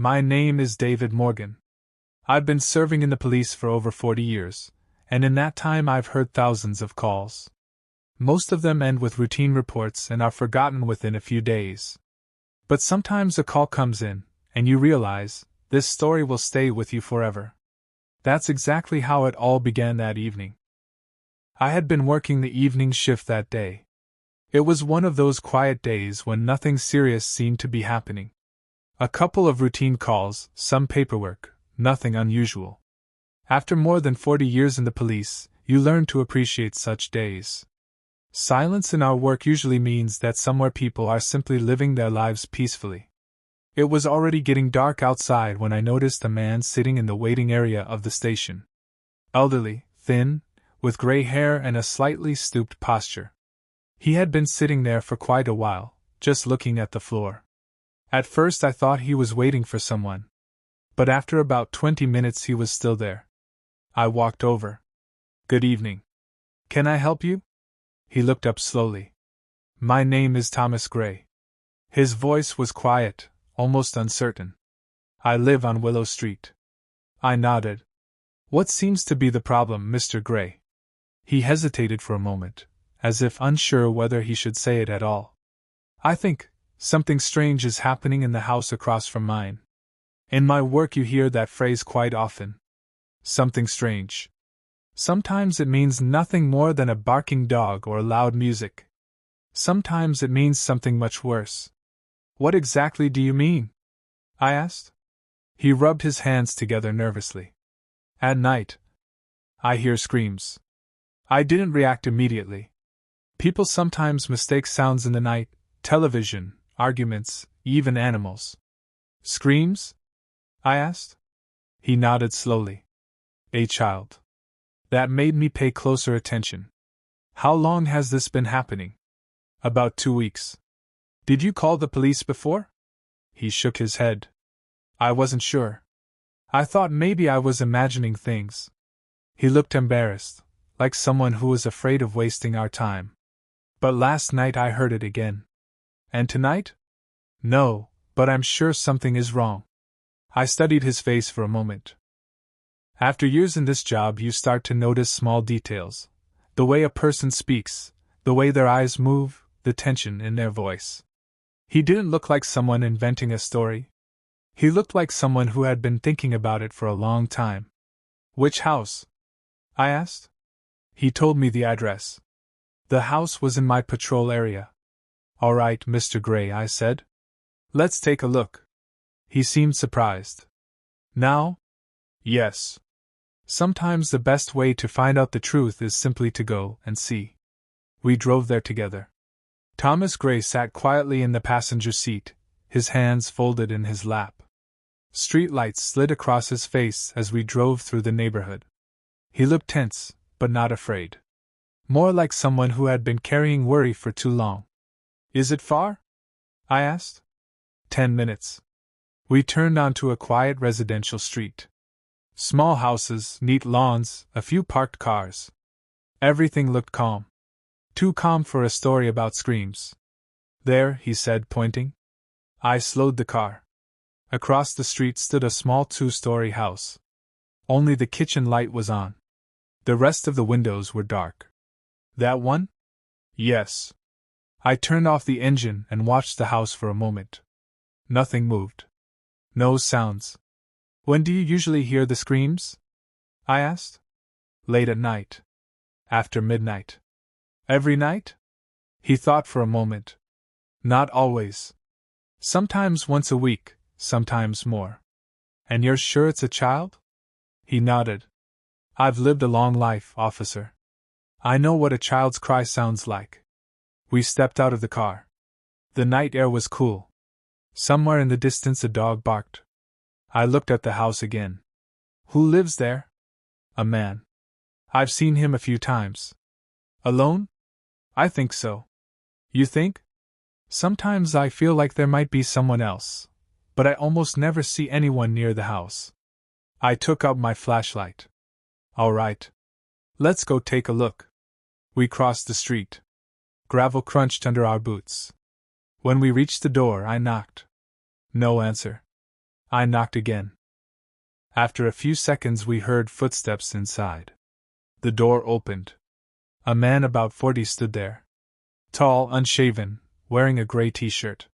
My name is David Morgan. I've been serving in the police for over 40 years, and in that time I've heard thousands of calls. Most of them end with routine reports and are forgotten within a few days. But sometimes a call comes in, and you realize, this story will stay with you forever. That's exactly how it all began that evening. I had been working the evening shift that day. It was one of those quiet days when nothing serious seemed to be happening. A couple of routine calls, some paperwork, nothing unusual. After more than 40 years in the police, you learn to appreciate such days. Silence in our work usually means that somewhere people are simply living their lives peacefully. It was already getting dark outside when I noticed a man sitting in the waiting area of the station. Elderly, thin, with gray hair and a slightly stooped posture. He had been sitting there for quite a while, just looking at the floor. At first I thought he was waiting for someone. But after about 20 minutes he was still there. I walked over. "Good evening. Can I help you?" He looked up slowly. "My name is Thomas Gray." His voice was quiet, almost uncertain. "I live on Willow Street." I nodded. "What seems to be the problem, Mr. Gray?" He hesitated for a moment, as if unsure whether he should say it at all. "I think something strange is happening in the house across from mine. In my work you hear that phrase quite often. Something strange. Sometimes it means nothing more than a barking dog or loud music. Sometimes it means something much worse." "What exactly do you mean?" I asked. He rubbed his hands together nervously. "At night, I hear screams." I didn't react immediately. People sometimes mistake sounds in the night, television, arguments, even animals. "Screams?" I asked. He nodded slowly. "A child." That made me pay closer attention. "How long has this been happening?" "About 2 weeks." "Did you call the police before?" He shook his head. I wasn't sure. I thought maybe I was imagining things. He looked embarrassed, like someone who was afraid of wasting our time. "But last night I heard it again." "And tonight?" "No, but I'm sure something is wrong." I studied his face for a moment. After years in this job you start to notice small details. The way a person speaks, the way their eyes move, the tension in their voice. He didn't look like someone inventing a story. He looked like someone who had been thinking about it for a long time. "Which house?" I asked. He told me the address. The house was in my patrol area. "All right, Mr. Gray," I said. "Let's take a look." He seemed surprised. "Now?" "Yes. Sometimes the best way to find out the truth is simply to go and see." We drove there together. Thomas Gray sat quietly in the passenger seat, his hands folded in his lap. Street lights slid across his face as we drove through the neighborhood. He looked tense, but not afraid. More like someone who had been carrying worry for too long. "Is it far?" I asked. 10 minutes. We turned onto a quiet residential street. Small houses, neat lawns, a few parked cars. Everything looked calm. Too calm for a story about screams. "There," he said, pointing. I slowed the car. Across the street stood a small 2-story house. Only the kitchen light was on. The rest of the windows were dark. "That one?" "Yes." I turned off the engine and watched the house for a moment. Nothing moved. No sounds. "When do you usually hear the screams?" I asked. "Late at night. After midnight." "Every night?" He thought for a moment. "Not always. Sometimes once a week, sometimes more." "And you're sure it's a child?" He nodded. "I've lived a long life, officer. I know what a child's cry sounds like." We stepped out of the car. The night air was cool. Somewhere in the distance a dog barked. I looked at the house again. "Who lives there?" "A man. I've seen him a few times." "Alone?" "I think so." "You think?" "Sometimes I feel like there might be someone else, but I almost never see anyone near the house." I took out my flashlight. "All right. Let's go take a look." We crossed the street. Gravel crunched under our boots. When we reached the door, I knocked. No answer. I knocked again. After a few seconds, we heard footsteps inside. The door opened. A man about 40 stood there. Tall, unshaven, wearing a gray t-shirt.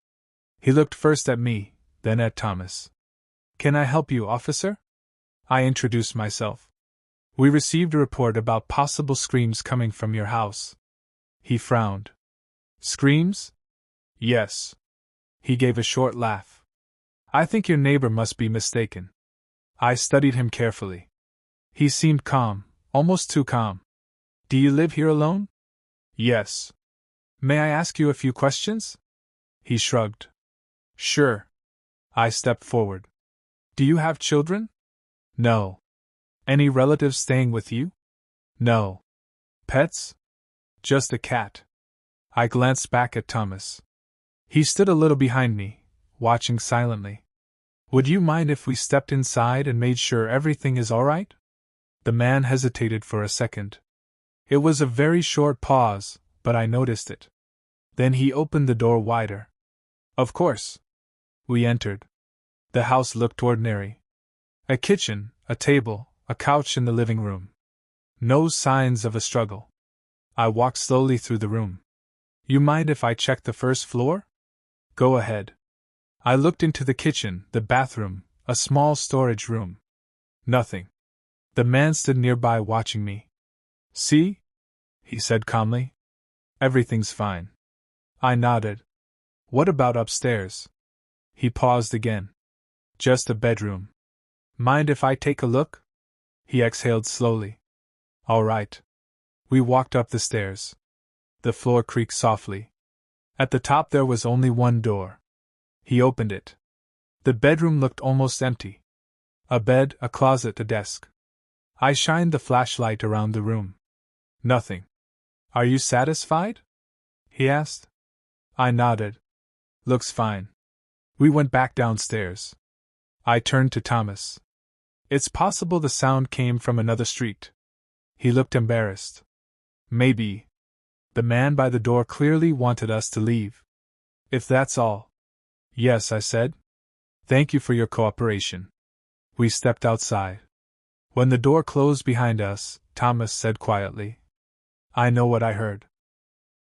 He looked first at me, then at Thomas. "Can I help you, officer?" I introduced myself. "We received a report about possible screams coming from your house." He frowned. "Screams?" "Yes." He gave a short laugh. "I think your neighbor must be mistaken." I studied him carefully. He seemed calm, almost too calm. "Do you live here alone?" "Yes." "May I ask you a few questions?" He shrugged. "Sure." I stepped forward. "Do you have children?" "No." "Any relatives staying with you?" "No." "Pets?" "Just a cat." I glanced back at Thomas. He stood a little behind me, watching silently. "Would you mind if we stepped inside and made sure everything is all right?" The man hesitated for a second. It was a very short pause, but I noticed it. Then he opened the door wider. "Of course." We entered. The house looked ordinary. A kitchen, a table, a couch in the living room. No signs of a struggle. I walked slowly through the room. "You mind if I check the first floor?" "Go ahead." I looked into the kitchen, the bathroom, a small storage room. Nothing. The man stood nearby watching me. "See?" he said calmly. "Everything's fine." I nodded. "What about upstairs?" He paused again. "Just a bedroom." "Mind if I take a look?" He exhaled slowly. "All right." We walked up the stairs. The floor creaked softly. At the top there was only one door. He opened it. The bedroom looked almost empty. A bed, a closet, a desk. I shined the flashlight around the room. Nothing. "Are you satisfied?" he asked. I nodded. "Looks fine." We went back downstairs. I turned to Thomas. "It's possible the sound came from another street." He looked embarrassed. "Maybe." The man by the door clearly wanted us to leave. "If that's all." "Yes," I said. "Thank you for your cooperation." We stepped outside. When the door closed behind us, Thomas said quietly, "I know what I heard."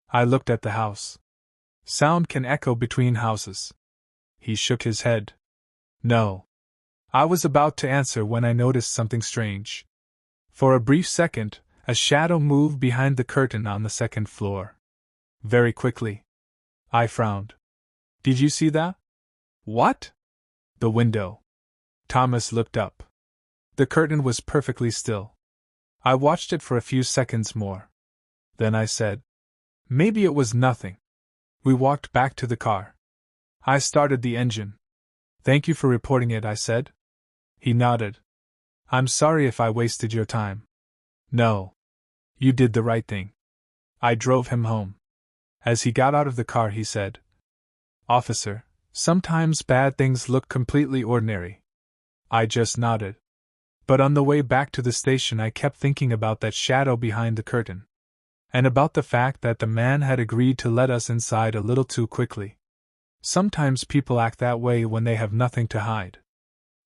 I looked at the house. "Sound can echo between houses." He shook his head. "No." I was about to answer when I noticed something strange. For a brief second, a shadow moved behind the curtain on the second floor. Very quickly. I frowned. "Did you see that?" "What?" "The window." Thomas looked up. The curtain was perfectly still. I watched it for a few seconds more. Then I said, "Maybe it was nothing." We walked back to the car. I started the engine. "Thank you for reporting it," I said. He nodded. "I'm sorry if I wasted your time." "No. You did the right thing." I drove him home. As he got out of the car, he said, "Officer, sometimes bad things look completely ordinary." I just nodded. But on the way back to the station, I kept thinking about that shadow behind the curtain. And about the fact that the man had agreed to let us inside a little too quickly. Sometimes people act that way when they have nothing to hide.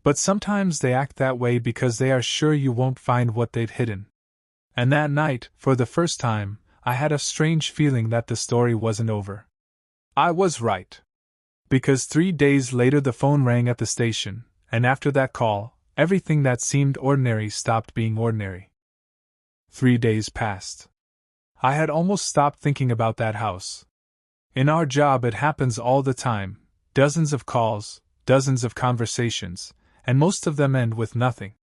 But sometimes they act that way because they are sure you won't find what they've hidden. And that night, for the first time, I had a strange feeling that the story wasn't over. I was right. Because 3 days later the phone rang at the station, and after that call, everything that seemed ordinary stopped being ordinary. 3 days passed. I had almost stopped thinking about that house. In our job it happens all the time, dozens of calls, dozens of conversations, and most of them end with nothing.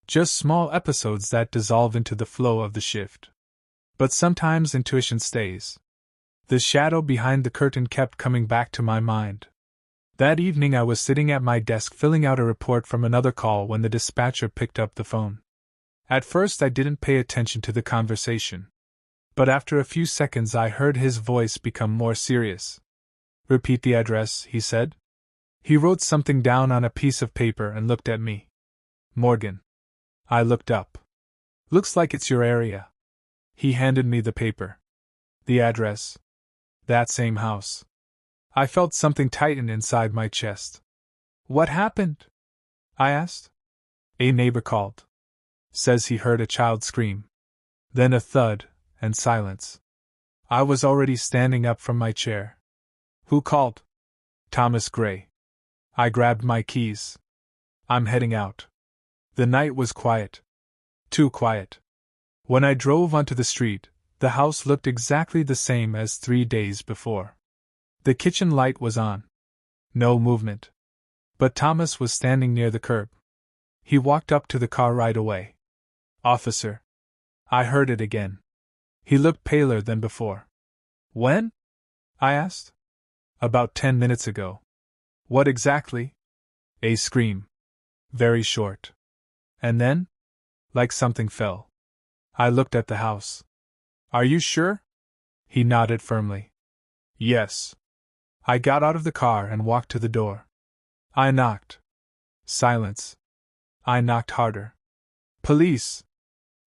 Just small episodes that dissolve into the flow of the shift. But sometimes intuition stays. The shadow behind the curtain kept coming back to my mind. That evening I was sitting at my desk filling out a report from another call when the dispatcher picked up the phone. At first I didn't pay attention to the conversation. But after a few seconds I heard his voice become more serious. "Repeat the address," he said. He wrote something down on a piece of paper and looked at me. "Morgan." I looked up. "Looks like it's your area." He handed me the paper. "The address?" "That same house." I felt something tighten inside my chest. What happened? I asked. A neighbor called. Says he heard a child scream. Then a thud, and silence. I was already standing up from my chair. Who called? Thomas Gray. I grabbed my keys. I'm heading out. The night was quiet. Too quiet. When I drove onto the street, the house looked exactly the same as 3 days before. The kitchen light was on. No movement. But Thomas was standing near the curb. He walked up to the car right away. Officer. I heard it again. He looked paler than before. When? I asked. About 10 minutes ago. What exactly? A scream. Very short. And then? Like something fell. I looked at the house. Are you sure? He nodded firmly. Yes. I got out of the car and walked to the door. I knocked. Silence. I knocked harder. Police!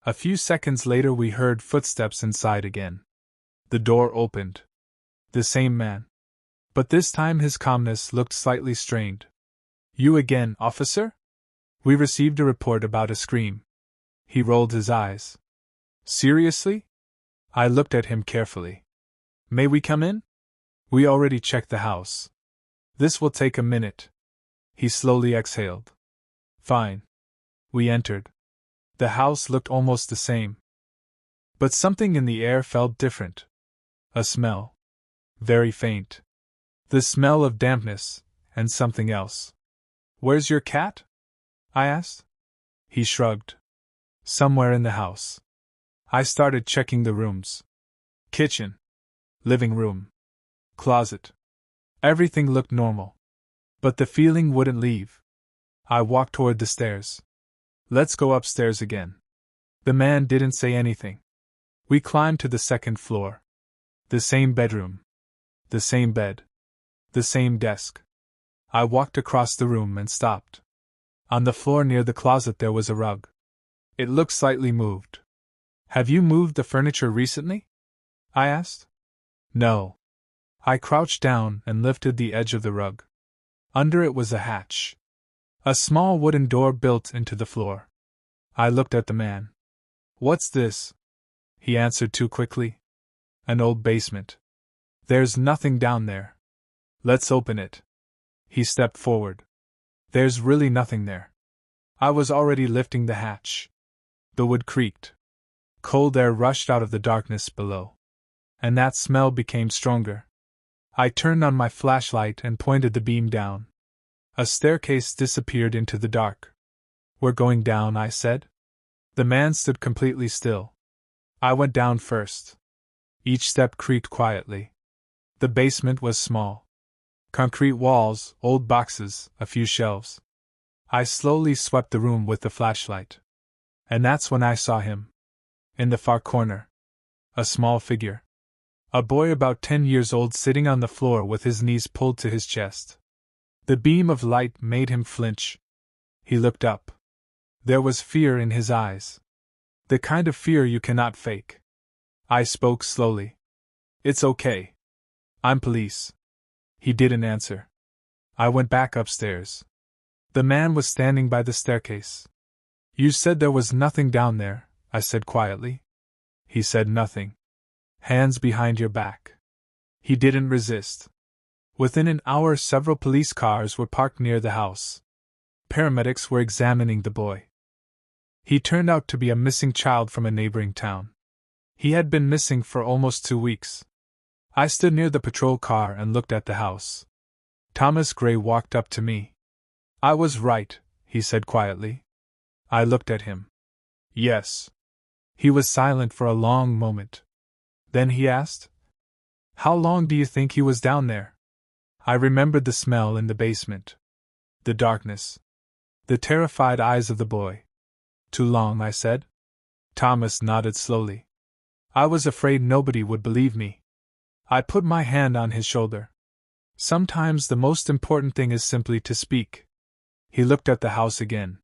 A few seconds later we heard footsteps inside again. The door opened. The same man. But this time his calmness looked slightly strained. You again, officer? We received a report about a scream. He rolled his eyes. Seriously? I looked at him carefully. May we come in? We already checked the house. This will take a minute. He slowly exhaled. Fine. We entered. The house looked almost the same. But something in the air felt different. A smell. Very faint. The smell of dampness, and something else. Where's your cat? I asked. He shrugged. Somewhere in the house. I started checking the rooms. Kitchen. Living room. Closet. Everything looked normal. But the feeling wouldn't leave. I walked toward the stairs. Let's go upstairs again. The man didn't say anything. We climbed to the second floor. The same bedroom. The same bed. The same desk. I walked across the room and stopped. On the floor near the closet there was a rug. It looked slightly moved. Have you moved the furniture recently? I asked. No. I crouched down and lifted the edge of the rug. Under it was a hatch. A small wooden door built into the floor. I looked at the man. What's this? He answered too quickly. An old basement. There's nothing down there. Let's open it. He stepped forward. There's really nothing there. I was already lifting the hatch. The wood creaked. Cold air rushed out of the darkness below. And that smell became stronger. I turned on my flashlight and pointed the beam down. A staircase disappeared into the dark. We're going down, I said. The man stood completely still. I went down first. Each step creaked quietly. The basement was small. Concrete walls, old boxes, a few shelves. I slowly swept the room with the flashlight. And that's when I saw him. In the far corner. A small figure. A boy about 10 years old sitting on the floor with his knees pulled to his chest. The beam of light made him flinch. He looked up. There was fear in his eyes. The kind of fear you cannot fake. I spoke slowly. It's okay. I'm police. He didn't answer. I went back upstairs. The man was standing by the staircase. You said there was nothing down there, I said quietly. He said nothing. Hands behind your back. He didn't resist. Within an hour, several police cars were parked near the house. Paramedics were examining the boy. He turned out to be a missing child from a neighboring town. He had been missing for almost 2 weeks. I stood near the patrol car and looked at the house. Thomas Gray walked up to me. I was right, he said quietly. I looked at him. Yes. He was silent for a long moment. Then he asked, How long do you think he was down there? I remembered the smell in the basement. The darkness. The terrified eyes of the boy. Too long, I said. Thomas nodded slowly. I was afraid nobody would believe me. I put my hand on his shoulder. Sometimes the most important thing is simply to speak. He looked at the house again.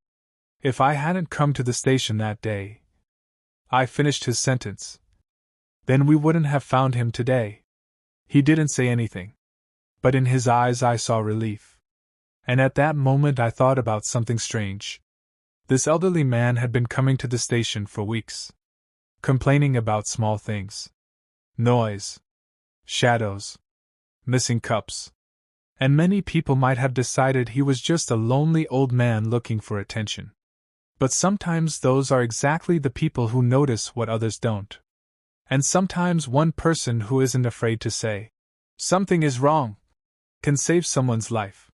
If I hadn't come to the station that day. I finished his sentence. Then we wouldn't have found him today. He didn't say anything. But in his eyes I saw relief. And at that moment I thought about something strange. This elderly man had been coming to the station for weeks, complaining about small things. Noise, shadows, missing cups. And many people might have decided he was just a lonely old man looking for attention. But sometimes those are exactly the people who notice what others don't. And sometimes one person who isn't afraid to say, "Something is wrong," can save someone's life.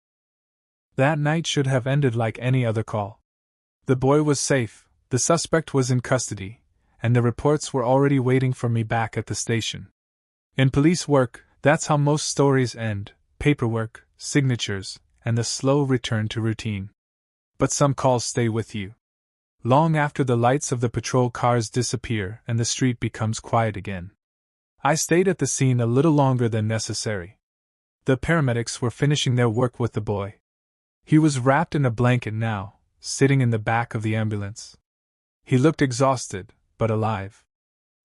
That night should have ended like any other call. The boy was safe, the suspect was in custody, and the reports were already waiting for me back at the station. In police work, that's how most stories end: paperwork, signatures, and the slow return to routine. But some calls stay with you. Long after the lights of the patrol cars disappear and the street becomes quiet again. I stayed at the scene a little longer than necessary. The paramedics were finishing their work with the boy. He was wrapped in a blanket now, sitting in the back of the ambulance. He looked exhausted, but alive.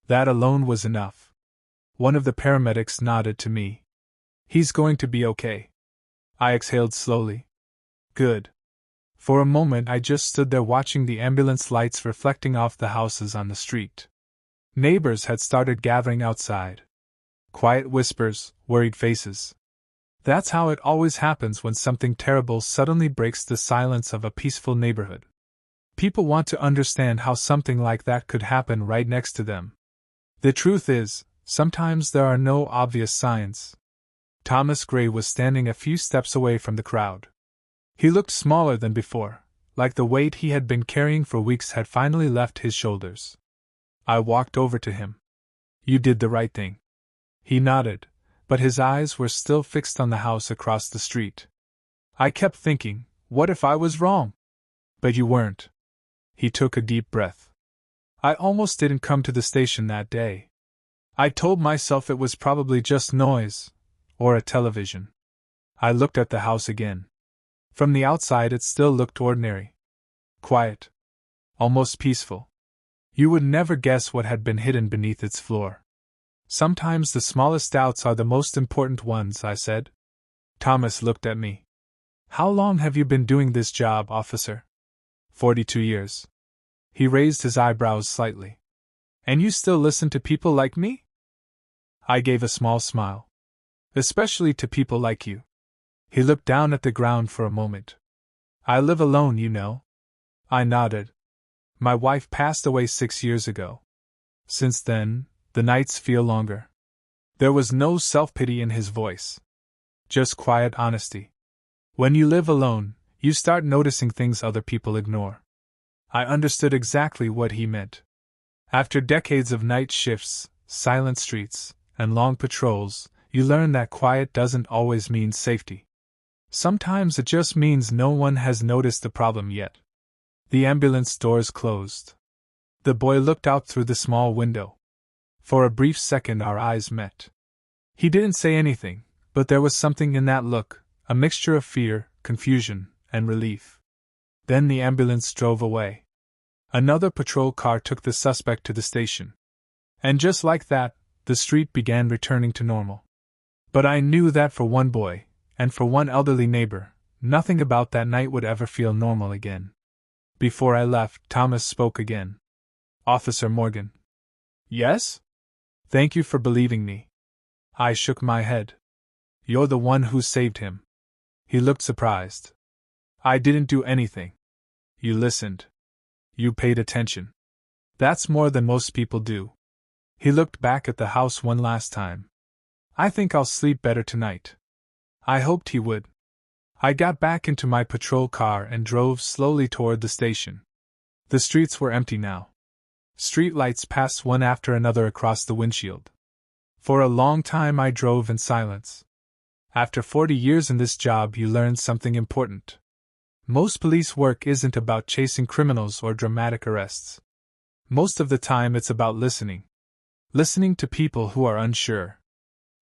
That alone was enough. One of the paramedics nodded to me. "He's going to be okay." I exhaled slowly. Good. For a moment I just stood there watching the ambulance lights reflecting off the houses on the street. Neighbors had started gathering outside. Quiet whispers, worried faces. That's how it always happens when something terrible suddenly breaks the silence of a peaceful neighborhood. People want to understand how something like that could happen right next to them. The truth is, sometimes there are no obvious signs. Thomas Gray was standing a few steps away from the crowd. He looked smaller than before, like the weight he had been carrying for weeks had finally left his shoulders. I walked over to him. "You did the right thing." He nodded, but his eyes were still fixed on the house across the street. I kept thinking, what if I was wrong? But you weren't. He took a deep breath. I almost didn't come to the station that day. I told myself it was probably just noise, or a television. I looked at the house again. From the outside it still looked ordinary. Quiet. Almost peaceful. You would never guess what had been hidden beneath its floor. "Sometimes the smallest doubts are the most important ones," I said. Thomas looked at me. "How long have you been doing this job, officer?" 42 years. He raised his eyebrows slightly. "And you still listen to people like me?" I gave a small smile. "Especially to people like you." He looked down at the ground for a moment. "I live alone, you know." I nodded. "My wife passed away 6 years ago. Since then, the nights feel longer." There was no self-pity in his voice. Just quiet honesty. When you live alone, you start noticing things other people ignore. I understood exactly what he meant. After decades of night shifts, silent streets, and long patrols, you learn that quiet doesn't always mean safety. Sometimes it just means no one has noticed the problem yet. The ambulance doors closed. The boy looked out through the small window. For a brief second our eyes met. He didn't say anything, but there was something in that look, a mixture of fear, confusion, and relief. Then the ambulance drove away. Another patrol car took the suspect to the station. And just like that, the street began returning to normal. But I knew that for one boy, and for one elderly neighbor, nothing about that night would ever feel normal again. Before I left, Thomas spoke again. "Officer Morgan." "Yes?" "Thank you for believing me." I shook my head. "You're the one who saved him." He looked surprised. "I didn't do anything." "You listened. You paid attention. That's more than most people do." He looked back at the house one last time. "I think I'll sleep better tonight." I hoped he would. I got back into my patrol car and drove slowly toward the station. The streets were empty now. Street lights passed one after another across the windshield. For a long time I drove in silence. After 40 years in this job, you learn something important. Most police work isn't about chasing criminals or dramatic arrests. Most of the time it's about listening. Listening to people who are unsure.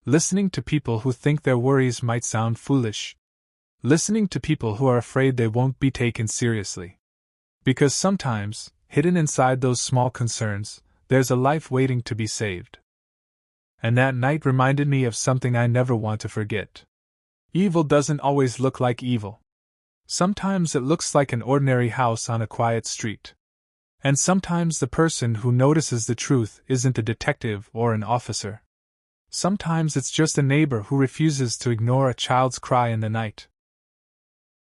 Listening to people who think their worries might sound foolish. Listening to people who are afraid they won't be taken seriously. Because sometimes, hidden inside those small concerns, there's a life waiting to be saved. And that night reminded me of something I never want to forget. Evil doesn't always look like evil. Sometimes it looks like an ordinary house on a quiet street. And sometimes the person who notices the truth isn't a detective or an officer. Sometimes it's just a neighbor who refuses to ignore a child's cry in the night.